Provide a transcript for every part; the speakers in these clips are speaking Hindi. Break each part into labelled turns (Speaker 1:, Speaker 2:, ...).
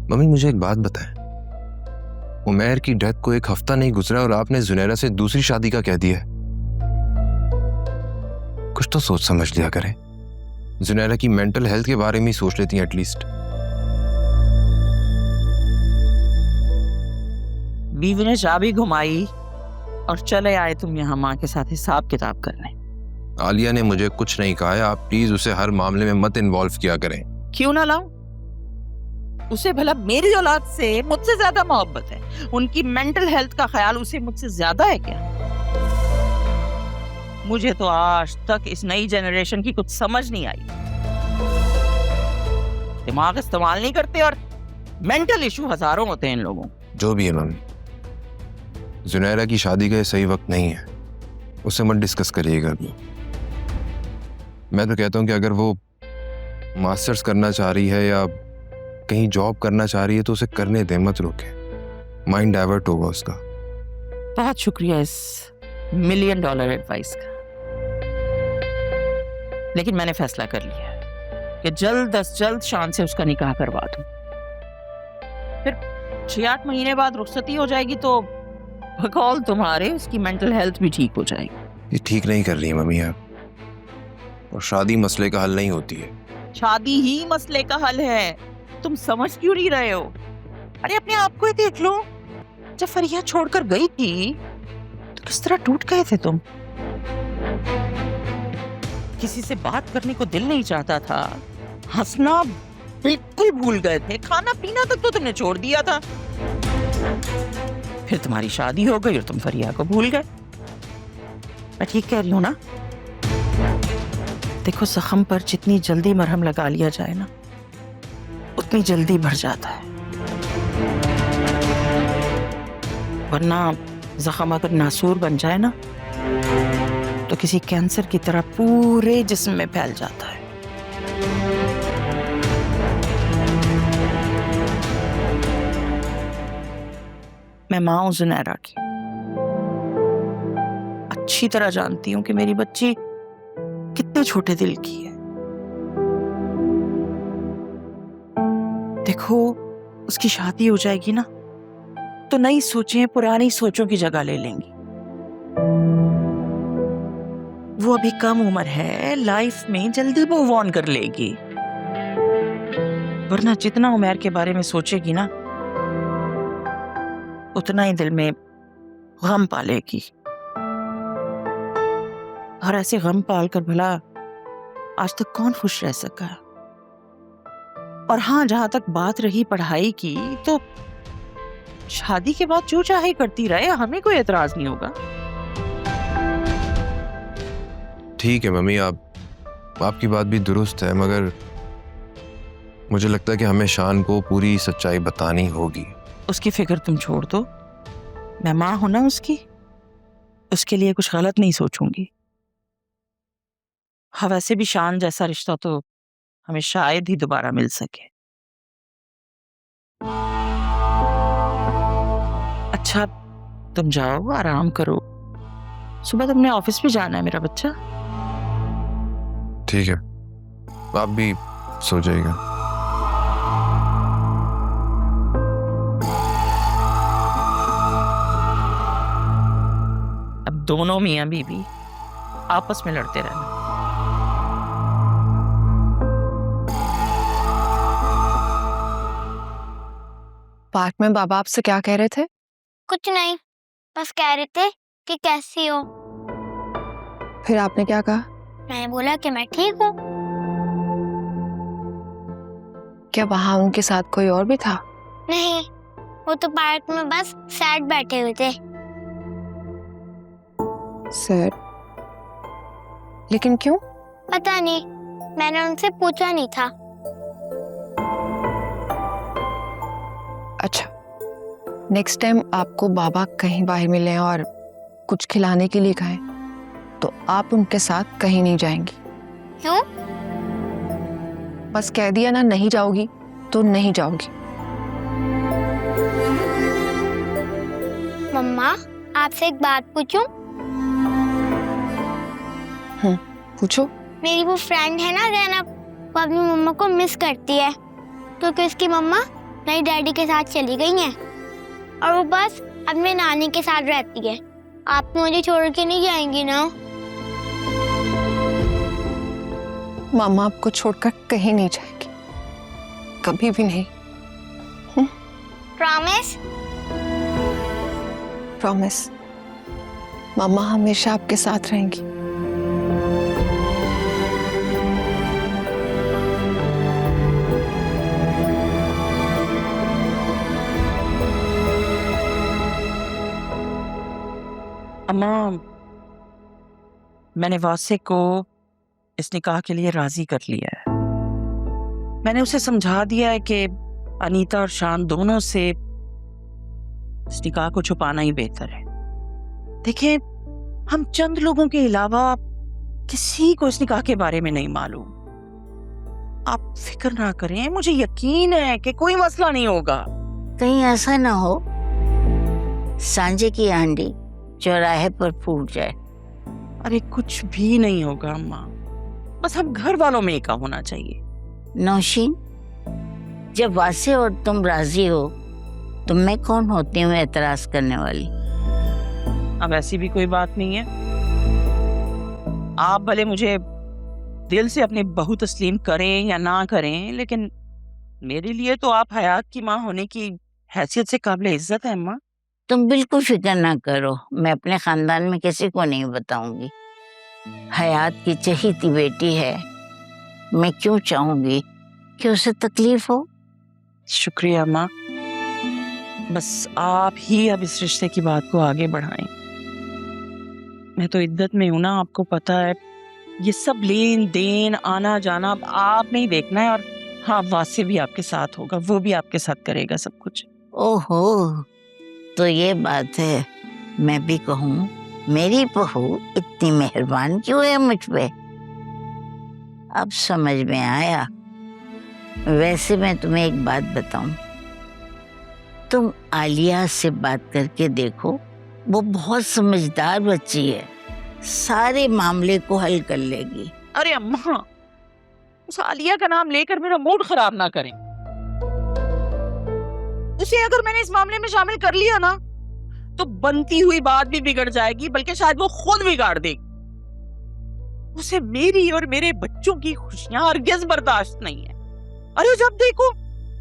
Speaker 1: मम्मी मुझे एक बात बताएं, उमैर की डेथ को एक हफ्ता नहीं गुजरा और आपने जुनैरा से दूसरी शादी का कह दिया। कुछ तो सोच समझ लिया करें। जुनैरा की मेंटल हेल्थ के बारे में ही सोच लेती हैं एटलीस्ट।
Speaker 2: बीवी ने चाबी घुमाई और चले आए तुम यहाँ माँ के साथ हिसाब किताब करने।
Speaker 1: आलिया ने मुझे कुछ नहीं कहा है, आप प्लीज उसे हर मामले में मत इन्वॉल्व किया करें।
Speaker 2: क्यों ना लाऊं? उसे भला मेरी औलाद से मुझसे ज्यादा मोहब्बत है। उनकी मेंटल हेल्थ का ख्याल उसे मुझसे ज्यादा है क्या? मुझे तो आज तक इस नई जनरेशन की कुछ समझ नहीं आई। दिमाग इस्तेमाल नहीं करते और मेंटल इशू हजारों होते हैं इन लोगों।
Speaker 1: जो भी है मम्मी, जुनैरा की शादी का ये सही वक्त नहीं है, उससे मत डिस्कस करिएगा अभी। मैं तो कहता हूँ कि अगर वो मास्टर्स करना चाह रही है या कहीं जॉब करना चाह रही है तो उसे करने दे, मत रोके। माइंड डाइवर्ट होगा उसका।
Speaker 2: बहुत शुक्रिया इस $1 मिलियन एडवाइस का, लेकिन मैंने फैसला कर लिया है कि जल्द अज जल्द शान से उसका निकाह करवा दूं। फिर 6-8 महीने बाद रुखसती हो जाएगी तो बकौल तुम्हारे उसकी मेंटल हेल्थ भी ठीक हो जाएगी।
Speaker 1: ये ठीक नहीं कर रही है मम्मी आप, और शादी मसले का हल नहीं होती है।
Speaker 2: शादी ही मसले का हल है, तुम समझ क्यों नहीं रहे हो? अरे अपने आप को ही देख लो, जब फरिया छोड़कर गई थी तो किस तरह टूट गए थे तुम। किसी से बात करने को दिल नहीं चाहता था, हंसना बिल्कुल भूल गए थे, खाना पीना तक तो तुमने छोड़ दिया था। फिर तुम्हारी शादी हो गई और तुम फरिया को भूल गए। मैं ठीक कह रही हूँ ना? देखो, जख्म पर जितनी जल्दी मरहम लगा लिया जाए ना, उतनी जल्दी भर जाता है। वरना जख्म अगर नासूर बन जाए ना तो किसी कैंसर की तरह पूरे जिस्म में फैल जाता है। मैं मां हूं जुनैरा की, अच्छी तरह जानती हूं कि मेरी बच्ची कितने छोटे दिल की है। देखो, उसकी शादी हो जाएगी ना तो नई सोचें पुरानी सोचों की जगह ले लेंगी। वो अभी कम उम्र है, लाइफ में जल्दी मूव ऑन कर लेगी। वरना जितना उमैर के बारे में सोचेगी ना उतना ही दिल में गम पालेगी। और ऐसे गम पाल कर भला आज तक कौन खुश रह सका? और हाँ, जहां तक बात रही पढ़ाई की, तो शादी के बाद जो चाहे करती रहे, हमें कोई एतराज नहीं होगा।
Speaker 1: ठीक है मम्मी, आपकी बात भी दुरुस्त है, मगर मुझे लगता है कि हमें शान को पूरी सच्चाई बतानी होगी।
Speaker 2: उसकी फिक्र तुम छोड़ दो, मैं मां हूं ना उसकी, उसके लिए कुछ गलत नहीं सोचूंगी। हाँ, वैसे भी शान जैसा रिश्ता तो हमें शायद ही दोबारा मिल सके। अच्छा, तुम जाओ, आराम करो, सुबह तुमने ऑफिस भी जाना है मेरा बच्चा।
Speaker 1: ठीक है, आप भी सो जाइएगा।
Speaker 2: अब दोनों मियां बीवी आपस में लड़ते रहना।
Speaker 3: पार्क में बाबा आपसे क्या कह रहे थे?
Speaker 4: कुछ नहीं, बस कह रहे थे कि कैसी हो।
Speaker 3: फिर आपने क्या कहा?
Speaker 4: मैंने बोला कि मैं ठीक हूँ।
Speaker 3: क्या वहां उनके साथ कोई और भी था?
Speaker 4: नहीं, वो तो पार्क में बस सैड बैठे हुए थे।
Speaker 3: सर, लेकिन क्यों?
Speaker 4: पता नहीं, मैंने उनसे पूछा नहीं था।
Speaker 3: अच्छा, नेक्स्ट टाइम आपको बाबा कहीं बाहर मिले और कुछ खिलाने के लिए कहें तो आप उनके साथ कहीं नहीं जाएंगी।
Speaker 4: क्यों?
Speaker 3: बस कह दिया ना, नहीं जाओगी तो नहीं जाओगी।
Speaker 4: मम्मा, आपसे एक बात पूछूं?
Speaker 3: पूछो।
Speaker 4: मेरी वो फ्रेंड है ना जैनब, वो अपनी मम्मा को मिस करती है क्योंकि उसकी मम्मा मेरी डैडी के साथ चली गई हैं और वो बस अब मेरी नानी के साथ रहती है। आप मुझे छोड़ के नहीं जाएंगी ना?
Speaker 3: मामा आपको छोड़कर कहीं नहीं जाएगी, कभी भी नहीं।
Speaker 4: प्रॉमिस?
Speaker 3: प्रॉमिस। मामा हमेशा आपके साथ रहेंगी।
Speaker 2: अम्मा, मैंने वासे को इस निकाह के लिए राजी कर लिया है। मैंने उसे समझा दिया है कि अनीता और शान दोनों से इस निकाह को छुपाना ही बेहतर है। देखिए, हम चंद लोगों के अलावा किसी को इस निकाह के बारे में नहीं मालूम। आप फिक्र ना करें, मुझे यकीन है कि कोई मसला नहीं होगा।
Speaker 5: कहीं ऐसा ना हो सांझे की हांडी चौराहे पर फूट जाए।
Speaker 2: अरे कुछ भी नहीं होगा अम्मा, बस हम घर वालों में एका होना चाहिए।
Speaker 5: नौशीन, जब वासे और तुम राजी हो तो मैं कौन होती हूँ एतराज करने वाली?
Speaker 2: अब ऐसी भी कोई बात नहीं है। आप भले मुझे दिल से अपनी बहू तस्लीम करें या ना करें, लेकिन मेरे लिए तो आप हयात की माँ होने की हैसियत से काबिल इज्जत है अम्मा।
Speaker 5: तुम बिल्कुल फिक्र ना करो, मैं अपने खानदान में किसी को नहीं बताऊंगी। हयात की चहीती बेटी है, मैं क्यों चाहूंगी कि उसे तकलीफ हो?
Speaker 2: शुक्रिया अम्मा, बस आप ही अब इस रिश्ते की बात को आगे बढ़ाएं। मैं तो इद्दत में हूं ना, आपको पता है। ये सब लेन देन आना जाना अब आपने ही देखना है। और हाँ, वासे भी आपके साथ होगा, वो भी आपके साथ करेगा सब कुछ।
Speaker 5: ओहो, तो ये बात है। मैं भी कहूँ मेरी बहू इतनी मेहरबान क्यों है मुझ पे? अब समझ में आया। वैसे मैं तुम्हें एक बात बताऊं, तुम आलिया से बात करके देखो, वो बहुत समझदार बच्ची है, सारे मामले को हल कर लेगी।
Speaker 2: अरे अम्मा, उस आलिया का नाम लेकर मेरा मूड खराब ना करें। उसे अगर मैंने इस मामले में शामिल कर लिया ना, तो बनती हुई बात भी बिगड़ जाएगी, बल्कि शायद वो खुद बिगाड़ देगी। उसे मेरी और मेरे बच्चों की खुशियां हरगिज़ बर्दाश्त नहीं है। अरे जब देखो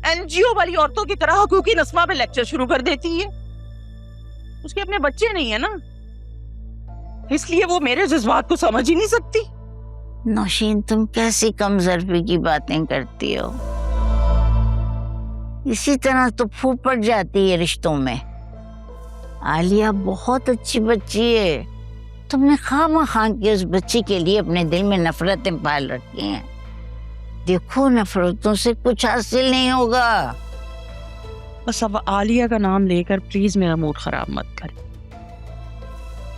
Speaker 2: एनजीओ वाली औरतों की तरह हकूकी नस्मा पे लेक्चर शुरू कर देती है। उसके अपने बच्चे नहीं है ना, इसलिए वो मेरे जज्बात को समझ ही नहीं सकती।
Speaker 5: नौशीन, तुम कैसी कमजोरी की बातें करती हो? इसी तरह तो फूट पड़ जाती है रिश्तों में। आलिया बहुत अच्छी बच्ची है, तुमने खामखा के उस बच्ची के लिए अपने दिल में नफरतें पाल रखी हैं। देखो, नफरतों से कुछ हासिल नहीं होगा।
Speaker 2: बस अब आलिया का नाम लेकर प्लीज मेरा मूड खराब मत करें।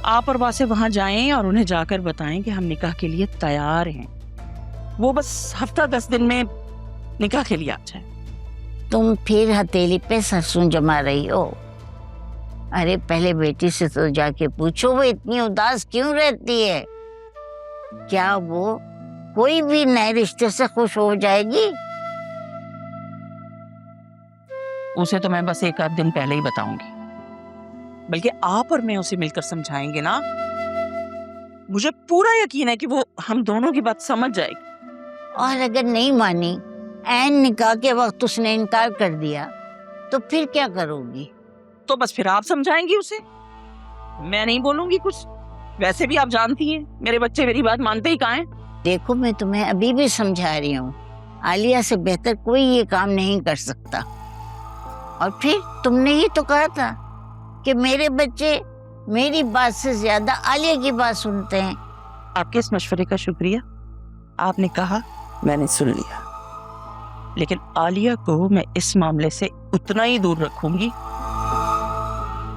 Speaker 2: आप और वासे वहां जाएं और उन्हें जाकर बताएं कि हम निकाह के लिए तैयार हैं। वो बस हफ्ता 10 दिन में निकाह के लिए आ जाए।
Speaker 5: तुम फिर हथेली पे सरसों जमा रही हो। अरे पहले बेटी से तो जाके पूछो वो इतनी उदास क्यों रहती है। क्या वो कोई भी नए रिश्ते से खुश हो जाएगी?
Speaker 2: उसे तो मैं बस एक आध दिन पहले ही बताऊंगी, बल्कि आप और मैं उसे मिलकर समझाएंगे ना। मुझे पूरा यकीन है कि वो हम दोनों की बात समझ जाएगी।
Speaker 5: और अगर नहीं मानी, ऐन निकाह के वक्त उसने इनकार कर दिया, तो फिर क्या करोगी?
Speaker 2: तो बस फिर आप समझाएंगी उसे, मैं नहीं बोलूंगी कुछ। वैसे भी आप जानती हैं मेरे बच्चे मेरी बात मानते ही कहाँ हैं।
Speaker 5: देखो, मैं तुम्हें अभी भी समझा रही हूँ, आलिया से बेहतर कोई ये काम नहीं कर सकता। और फिर तुमने ही तो कहा था कि मेरे बच्चे मेरी बात से ज्यादा आलिया की बात सुनते हैं।
Speaker 2: आपके इस मशवरे का शुक्रिया। आपने कहा, मैंने सुन लिया, लेकिन आलिया को मैं इस मामले से उतना ही दूर रखूंगी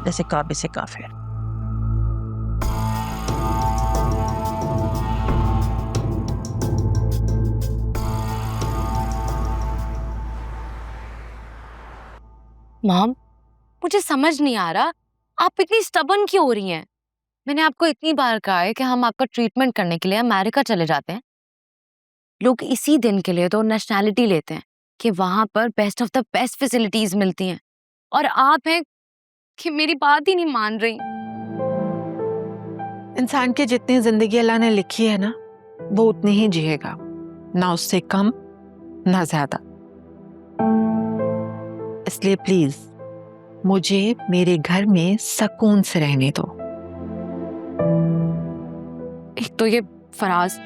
Speaker 2: जैसे काबे से काफिर।
Speaker 6: मॉम, मुझे समझ नहीं आ रहा आप इतनी स्टबर्न क्यों हो रही हैं। मैंने आपको इतनी बार कहा है कि हम आपका ट्रीटमेंट करने के लिए अमेरिका चले जाते हैं। लोग इसी दिन के लिए तो नेशनैलिटी लेते हैं, कि वहां पर best of the best facilities मिलती हैं, और आप हैं कि मेरी बात ही नहीं मान रही।
Speaker 2: इंसान की जितनी जिंदगी अल्लाह ने लिखी है ना, वो उतनी ही जिएगा, ना उससे कम ना ज्यादा। इसलिए प्लीज मुझे मेरे घर में सुकून से रहने दो।
Speaker 6: एक तो ये फराज,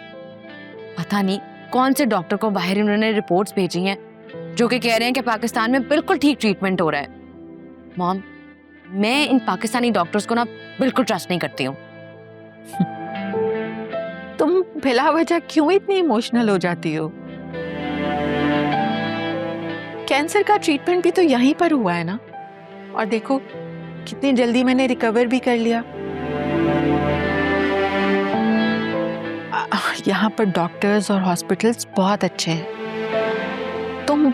Speaker 6: पता नहीं कौन से डॉक्टर को बाहर इन्होंने रिपोर्ट्स भेजी हैं जो कि कह रहे हैं कि पाकिस्तान में बिल्कुल ठीक ट्रीटमेंट हो रहा है। मॉम, मैं इन पाकिस्तानी डॉक्टर्स को ना बिल्कुल ट्रस्ट नहीं करती हूँ।
Speaker 2: तुम बिला वजह क्यों इतनी इमोशनल हो जाती हो? कैंसर का ट्रीटमेंट भी तो यहीं पर हुआ है ना, और देखो कितनी जल्दी मैंने रिकवर भी कर लिया। यहाँ पर डॉक्टर्स और हॉस्पिटल्स बहुत अच्छे हैं। तुम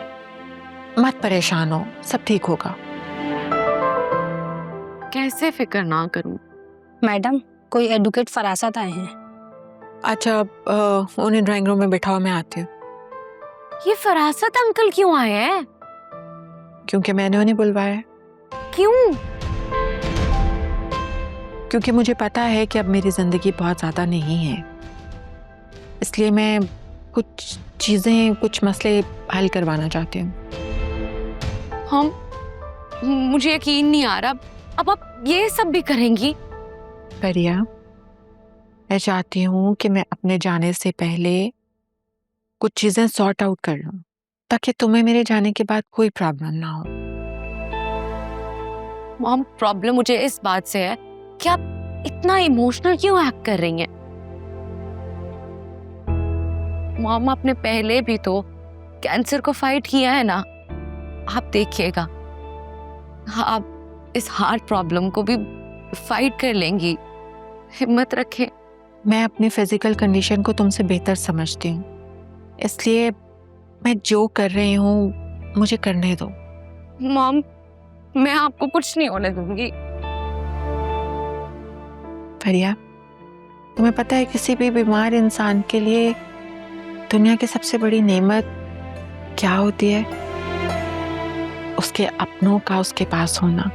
Speaker 2: मत परेशान हो, सब ठीक होगा।
Speaker 6: कैसे फिक्र ना करूं?
Speaker 7: मैडम, कोई एडवोकेट फरासत आए हैं।
Speaker 2: अच्छा, उन्हें ड्राइंग रूम में बैठाओ, मैं आती हूँ।
Speaker 6: ये फरासत अंकल क्यों आए हैं?
Speaker 2: क्योंकि मैंने उन्हें बुलवाया है।
Speaker 6: क्यों?
Speaker 2: क्योंकि मुझे पता है कि अब मेरी जिंदगी बहुत ज्यादा नहीं है, इसलिए मैं कुछ चीजें, कुछ मसले हल करवाना चाहती हूँ।
Speaker 6: मुझे यकीन नहीं आ रहा, अब आप ये सब भी करेंगी?
Speaker 2: परिया, मैं चाहती हूँ कि मैं अपने जाने से पहले कुछ चीजें सॉर्ट आउट कर लूँ, ताकि तुम्हें मेरे जाने के बाद कोई प्रॉब्लम ना हो।
Speaker 6: मॉम, प्रॉब्लम मुझे इस बात से है कि आप इतना इमोशनल क्यों एक्ट कर रही हैं? मॉम, आपने पहले भी तो कैंसर को फाइट किया है ना, आप देखिएगा आप इस हार्ट प्रॉब्लम को भी फाइट कर लेंगी। हिम्मत रखें।
Speaker 2: मैं अपनी फिजिकल कंडीशन को तुमसे बेहतर समझती हूँ, इसलिए मैं जो कर रही हूँ मुझे करने दो।
Speaker 6: मॉम, मैं आपको कुछ नहीं होने दूंगी।
Speaker 2: परिया, तुम्हें पता है किसी भी बीमार इंसान के लिए दुनिया की सबसे बड़ी नेमत क्या होती है? उसके अपनों का उसके पास होना।